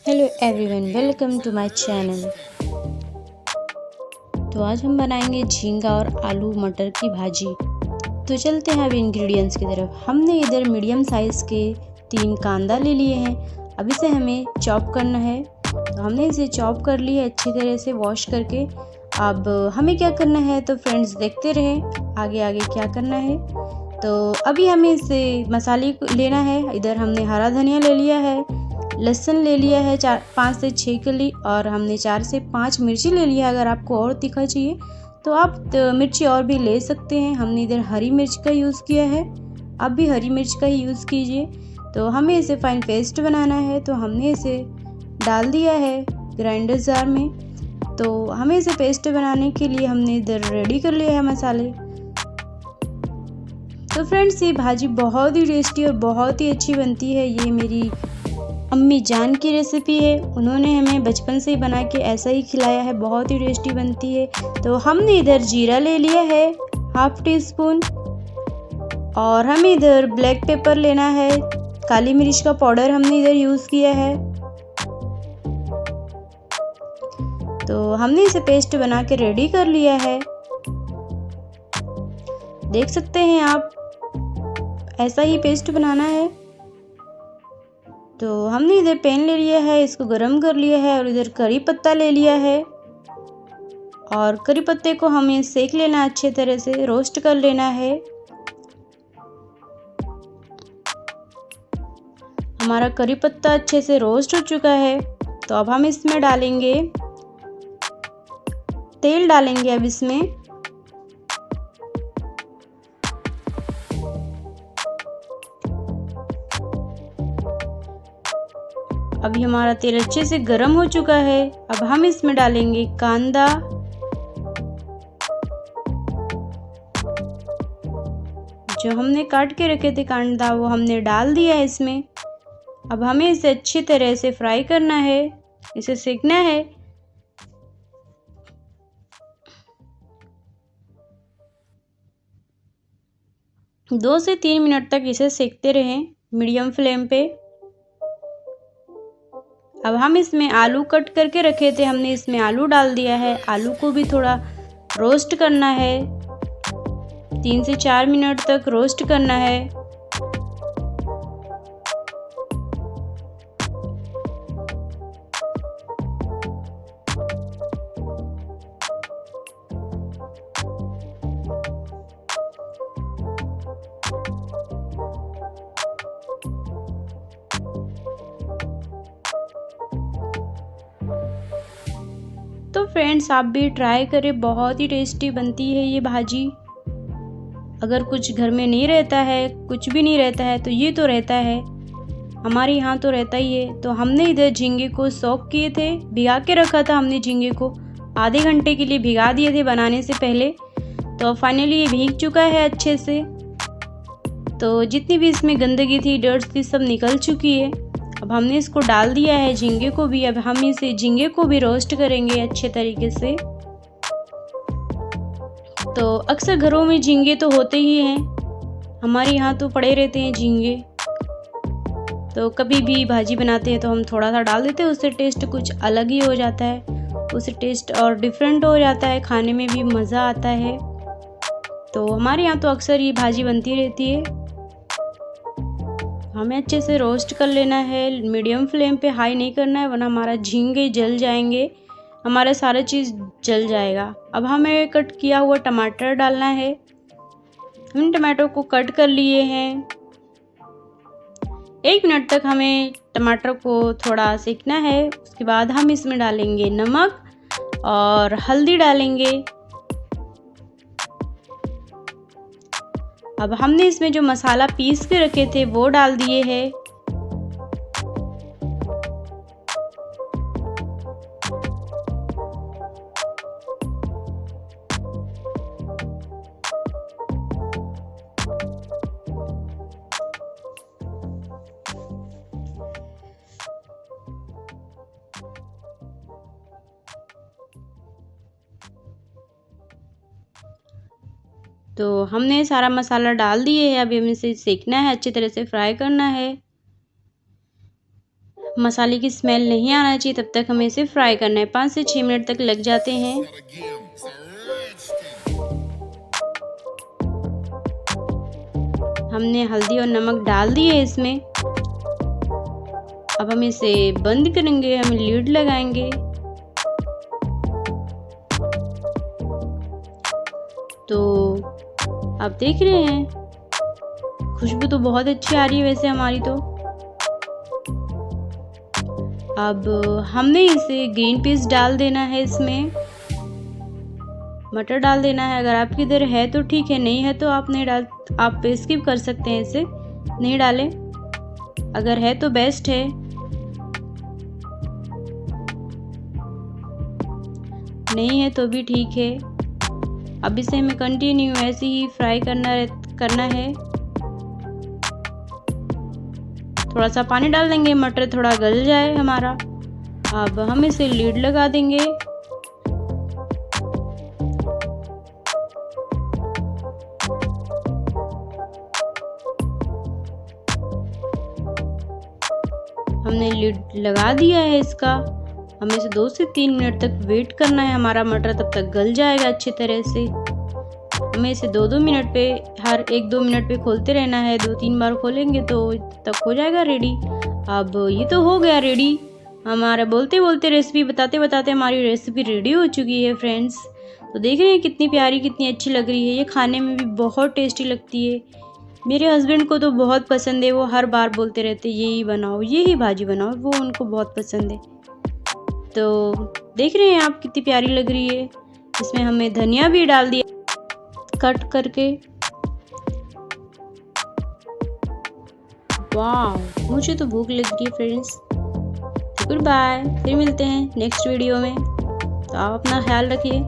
Hello everyone, welcome to my channel. तो आज हम बनाएंगे झींगा और आलू मटर की भाजी। तो चलते हैं अब इंग्रेडिएंट्स की तरफ। हमने इधर मीडियम साइज़ के 3 कांदा ले लिए हैं। अब इसे हमें चॉप करना है। तो हमने इसे चॉप कर लिया अच्छी तरह से वॉश करके। अब हमें क्या करना है तो फ्रेंड्स देखते रहें आगे आगे क्या करना है। तो अभी हमें इसे मसाले लेना है। इधर हमने हरा धनिया ले लिया है, लहसुन ले लिया है 5 से 6 कली, और हमने 4 से 5 मिर्ची ले लिया है। अगर आपको और तीखा चाहिए तो आप मिर्ची और भी ले सकते हैं। हमने इधर हरी मिर्च का यूज़ किया है, आप भी हरी मिर्च का ही यूज़ कीजिए। तो हमें इसे फाइन पेस्ट बनाना है, तो हमने इसे डाल दिया है ग्राइंडर जार में। तो हमें इसे पेस्ट बनाने के लिए हमने इधर रेडी कर लिया है मसाले। तो फ्रेंड्स, ये भाजी बहुत ही टेस्टी और बहुत ही अच्छी बनती है। ये मेरी अम्मी जान की रेसिपी है, उन्होंने हमें बचपन से ही बना के ऐसा ही खिलाया है, बहुत ही टेस्टी बनती है। तो हमने इधर जीरा ले लिया है हाफ टी स्पून, और हमें इधर ब्लैक पेपर लेना है, काली मिर्च का पाउडर हमने इधर यूज़ किया है। तो हमने इसे पेस्ट बना के रेडी कर लिया है, देख सकते हैं आप, ऐसा ही पेस्ट बनाना है। तो हमने इधर पैन ले लिया है, इसको गरम कर लिया है, और इधर करी पत्ता ले लिया है, और करी पत्ते को हमें सेक लेना, अच्छे तरह से रोस्ट कर लेना है। हमारा करी पत्ता अच्छे से रोस्ट हो चुका है। तो अब हम इसमें डालेंगे तेल, डालेंगे अब इसमें। अभी हमारा तेल अच्छे से गर्म हो चुका है। अब हम इसमें डालेंगे कांदा, जो हमने काट के रखे थे कांदा, वो हमने डाल दिया है इसमें। अब हमें इसे अच्छी तरह से फ्राई करना है, इसे सेकना है। दो से 3 मिनट तक इसे सेकते रहें मीडियम फ्लेम पे। अब हम इसमें आलू कट करके रखे थे, हमने इसमें आलू डाल दिया है। आलू को भी थोड़ा रोस्ट करना है, 3 से 4 मिनट तक रोस्ट करना है। तो फ्रेंड्स, आप भी ट्राई करें, बहुत ही टेस्टी बनती है ये भाजी। अगर कुछ घर में नहीं रहता है, कुछ भी नहीं रहता है, तो ये तो रहता है, हमारे यहाँ तो रहता ही है। तो हमने इधर झींगे को सोक किए थे, भिगा के रखा था हमने झींगे को, आधे घंटे के लिए भिगा दिए थे बनाने से पहले। तो फाइनली ये भीग चुका है अच्छे से। तो जितनी भी इसमें गंदगी थी, डर्ट्स थी, सब निकल चुकी है। अब हमने इसको डाल दिया है झींगे को भी। अब हम इसे झींगे को भी रोस्ट करेंगे अच्छे तरीके से। तो अक्सर घरों में झींगे तो होते ही हैं, हमारे यहाँ तो पड़े रहते हैं झींगे। तो कभी भी भाजी बनाते हैं तो हम थोड़ा सा डाल देते हैं, उससे टेस्ट कुछ अलग ही हो जाता है, उससे टेस्ट और डिफरेंट हो जाता है, खाने में भी मज़ा आता है। तो हमारे यहाँ तो अक्सर ये भाजी बनती रहती है। हमें अच्छे से रोस्ट कर लेना है, मीडियम फ्लेम पे, हाई नहीं करना है, वरना हमारा झींगे जल जाएंगे, हमारा सारा चीज़ जल जाएगा। अब हमें कट किया हुआ टमाटर डालना है। हम टमाटो को कट कर लिए हैं। 1 मिनट तक हमें टमाटर को थोड़ा सेकना है। उसके बाद हम इसमें डालेंगे नमक और हल्दी डालेंगे। अब हमने इसमें जो मसाला पीस के रखे थे वो डाल दिए हैं। तो हमने सारा मसाला डाल दिए है। अभी हमें इसे सेकना है, अच्छी तरह से फ्राई करना है। मसाले की स्मेल नहीं आना चाहिए, तब तक हमें इसे फ्राई करना है। 5 से 6 मिनट तक लग जाते हैं। हमने हल्दी और नमक डाल दिए इसमें। अब हम इसे बंद करेंगे, हम लीड लगाएंगे। तो आप देख रहे हैं खुशबू तो बहुत अच्छी आ रही है वैसे हमारी तो। अब हमने इसे ग्रीन पीस डाल देना है, इसमें मटर डाल देना है। अगर आपके इधर है तो ठीक है, नहीं है तो आप नहीं डाल, आप स्किप कर सकते हैं, इसे नहीं डालें। अगर है तो बेस्ट है, नहीं है तो भी ठीक है। अब इसे हमें कंटिन्यू ऐसे ही फ्राई करना है। थोड़ा सा पानी डाल देंगे, मटर थोड़ा गल जाए हमारा। अब हम इसे लीड लगा देंगे। हमने लीड लगा दिया है इसका। हमें इसे 2 से 3 मिनट तक वेट करना है, हमारा मटर तब तक गल जाएगा अच्छी तरह से। हमें इसे 2-2 मिनट पे, हर 1-2 मिनट पे खोलते रहना है। 2-3 बार खोलेंगे तो तब हो जाएगा रेडी। अब ये तो हो गया रेडी। हमारा बोलते बोलते रेसिपी बताते बताते हमारी रेसिपी रेडी हो चुकी है फ्रेंड्स। तो देख रहे हैं कितनी प्यारी, कितनी अच्छी लग रही है। ये खाने में भी बहुत टेस्टी लगती है। मेरे हस्बैंड को तो बहुत पसंद है, वो हर बार बोलते रहते यही बनाओ, यही भाजी बनाओ, वो उनको बहुत पसंद है। तो देख रहे हैं आप कितनी प्यारी लग रही है। इसमें हमने धनिया भी डाल दिया कट करके। वाह, मुझे तो भूख लग रही है फ्रेंड्स। गुड बाय, फिर मिलते हैं नेक्स्ट वीडियो में। तो आप अपना ख्याल रखिए।